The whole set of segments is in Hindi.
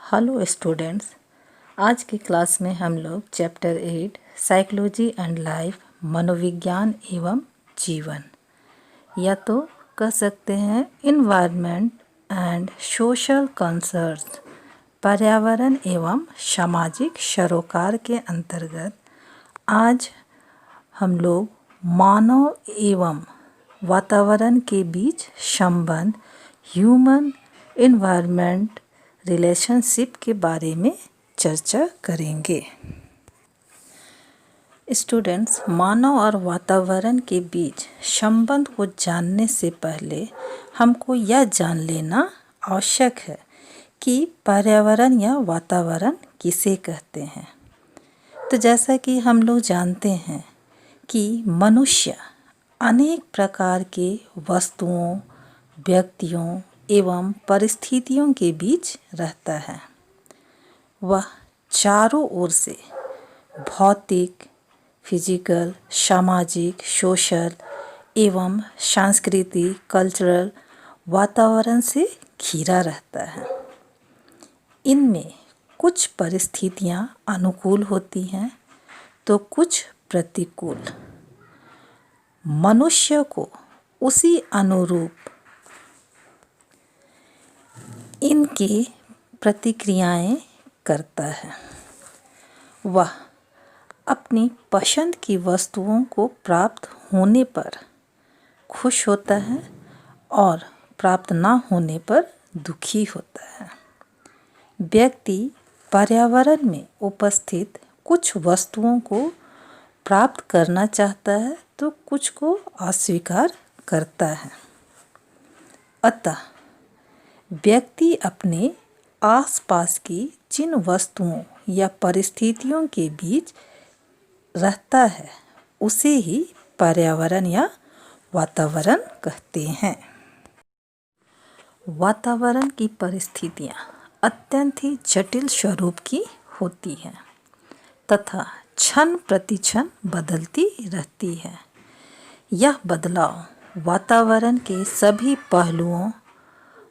हेलो स्टूडेंट्स, आज की क्लास में हम लोग चैप्टर 8 साइकोलॉजी एंड लाइफ मनोविज्ञान एवं जीवन या तो कह सकते हैं इन्वायरमेंट एंड सोशल कंसर्न्स पर्यावरण एवं सामाजिक सरोकार के अंतर्गत आज हम लोग मानव एवं वातावरण के बीच संबंध ह्यूमन इन्वायरमेंट रिलेशनशिप के बारे में चर्चा करेंगे। स्टूडेंट्स, मानव और वातावरण के बीच संबंध को जानने से पहले हमको यह जान लेना आवश्यक है कि पर्यावरण या वातावरण किसे कहते हैं। तो जैसा कि हम लोग जानते हैं कि मनुष्य अनेक प्रकार के वस्तुओं, व्यक्तियों एवं परिस्थितियों के बीच रहता है। वह चारों ओर से भौतिक, फिजिकल, सामाजिक, सोशल एवं सांस्कृतिक कल्चरल वातावरण से घिरा रहता है। इनमें कुछ परिस्थितियां अनुकूल होती हैं तो कुछ प्रतिकूल। मनुष्य को उसी अनुरूप इनकी प्रतिक्रियाएं करता है। वह अपनी पसंद की वस्तुओं को प्राप्त होने पर खुश होता है और प्राप्त ना होने पर दुखी होता है। व्यक्ति पर्यावरण में उपस्थित कुछ वस्तुओं को प्राप्त करना चाहता है तो कुछ को अस्वीकार करता है। अतः व्यक्ति अपने आसपास की जिन वस्तुओं या परिस्थितियों के बीच रहता है उसे ही पर्यावरण या वातावरण कहते हैं। वातावरण की परिस्थितियाँ अत्यंत ही जटिल स्वरूप की होती हैं तथा क्षण प्रति क्षण बदलती रहती है। यह बदलाव वातावरण के सभी पहलुओं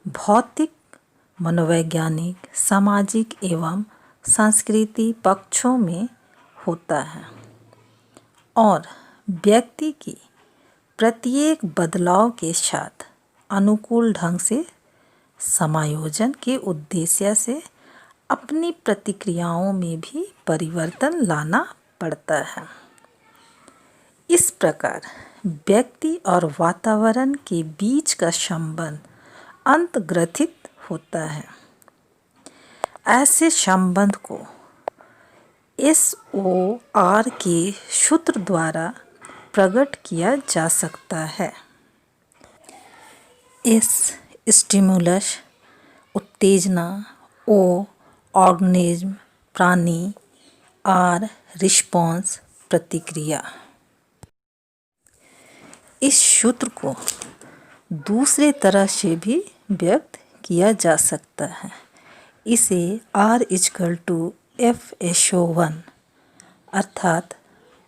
भौतिक, मनोवैज्ञानिक, सामाजिक एवं सांस्कृतिक पक्षों में होता है और व्यक्ति की प्रत्येक बदलाव के साथ अनुकूल ढंग से समायोजन के उद्देश्य से अपनी प्रतिक्रियाओं में भी परिवर्तन लाना पड़ता है। इस प्रकार व्यक्ति और वातावरण के बीच का संबंध अंतर्ग्रथित होता है। ऐसे संबंध को SOR के सूत्र द्वारा प्रकट किया जा सकता है। S स्टिमुलस उत्तेजना, O ऑर्गेनिज्म प्राणी, R रिस्पॉन्स प्रतिक्रिया। इस सूत्र को दूसरे तरह से भी व्यक्त किया जा सकता है। इसे R=FSO1 अर्थात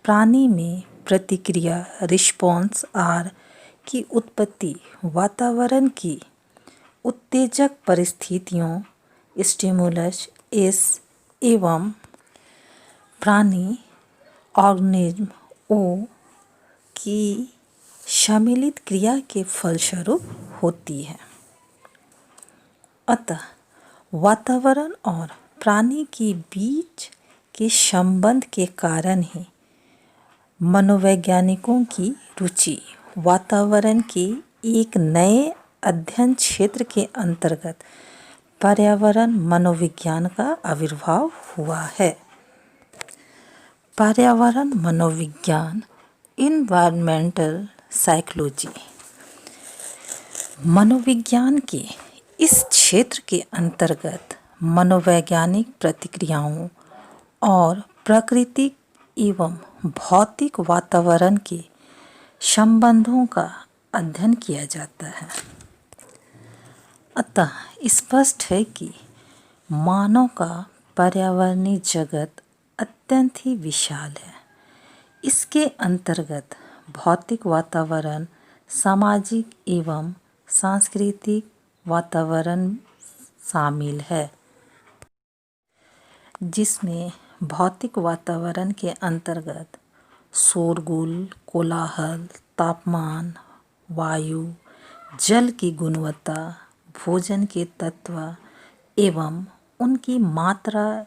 प्राणी में प्रतिक्रिया रिस्पॉन्स R की उत्पत्ति वातावरण की उत्तेजक परिस्थितियों स्टिमुलस S एवं प्राणी ऑर्गेनिज्म O की सम्मिलित क्रिया के फलस्वरूप होती है। अतः वातावरण और प्राणी के बीच के संबंध के कारण ही मनोवैज्ञानिकों की रुचि वातावरण के एक नए अध्ययन क्षेत्र के अंतर्गत पर्यावरण मनोविज्ञान का आविर्भाव हुआ है। पर्यावरण मनोविज्ञान इन्वायरमेंटल साइकोलॉजी मनोविज्ञान के इस क्षेत्र के अंतर्गत मनोवैज्ञानिक प्रतिक्रियाओं और प्राकृतिक एवं भौतिक वातावरण के संबंधों का अध्ययन किया जाता है। अतः स्पष्ट है कि मानव का पर्यावरणीय जगत अत्यंत ही विशाल है। इसके अंतर्गत भौतिक वातावरण, सामाजिक एवं सांस्कृतिक वातावरण शामिल है। जिसमें भौतिक वातावरण के अंतर्गत शोरगुल, कोलाहल, तापमान, वायु, जल की गुणवत्ता, भोजन के तत्व एवं उनकी मात्रा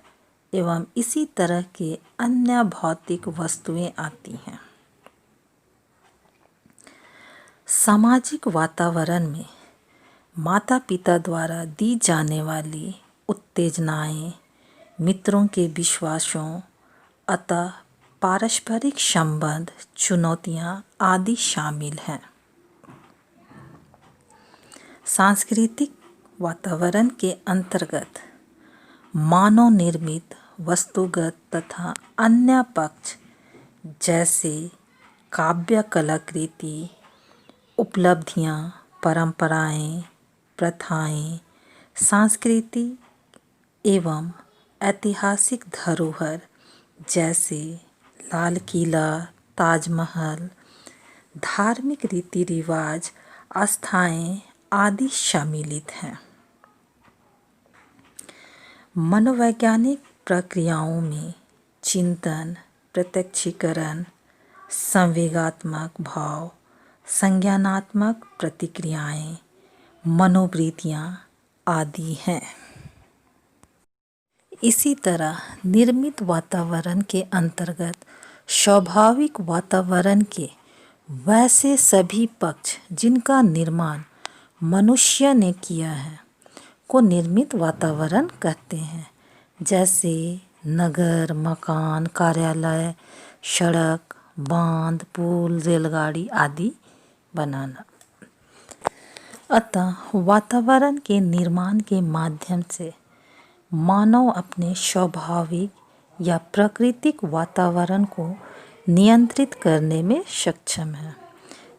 एवं इसी तरह के अन्य भौतिक वस्तुएं आती हैं। सामाजिक वातावरण में माता पिता द्वारा दी जाने वाली उत्तेजनाएं, मित्रों के विश्वासों, अतः पारस्परिक संबंध, चुनौतियां आदि शामिल हैं। सांस्कृतिक वातावरण के अंतर्गत मानव निर्मित वस्तुगत तथा अन्य पक्ष जैसे काव्य कलाकृति, उपलब्धियां, परंपराएं, प्रथाएं, संस्कृति एवं ऐतिहासिक धरोहर जैसे लाल किला, ताजमहल, धार्मिक रीति रिवाज, आस्थाएं आदि सम्मिलित हैं। मनोवैज्ञानिक प्रक्रियाओं में चिंतन, प्रत्यक्षीकरण, संवेगात्मक भाव, संज्ञानात्मक प्रतिक्रियाएं, मनोवृत्तियां आदि हैं। इसी तरह निर्मित वातावरण के अंतर्गत स्वाभाविक वातावरण के वैसे सभी पक्ष जिनका निर्माण मनुष्य ने किया है को निर्मित वातावरण कहते हैं, जैसे नगर, मकान, कार्यालय, सड़क, बांध, पुल, रेलगाड़ी आदि बनाना। अतः वातावरण के निर्माण के माध्यम से मानव अपने स्वाभाविक या प्राकृतिक वातावरण को नियंत्रित करने में सक्षम है,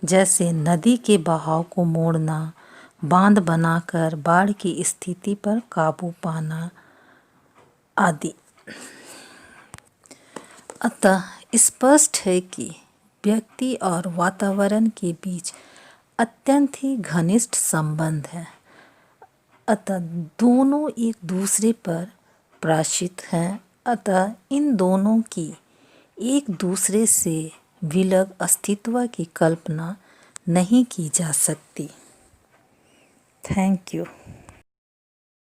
जैसे नदी के बहाव को मोड़ना, बांध बनाकर बाढ़ की स्थिति पर काबू पाना आदि। अतः स्पष्ट है कि व्यक्ति और वातावरण के बीच अत्यंत ही घनिष्ठ संबंध है। अतः दोनों एक दूसरे पर प्राश्रित हैं। अतः इन दोनों की एक दूसरे से विलग अस्तित्व की कल्पना नहीं की जा सकती। Thank you.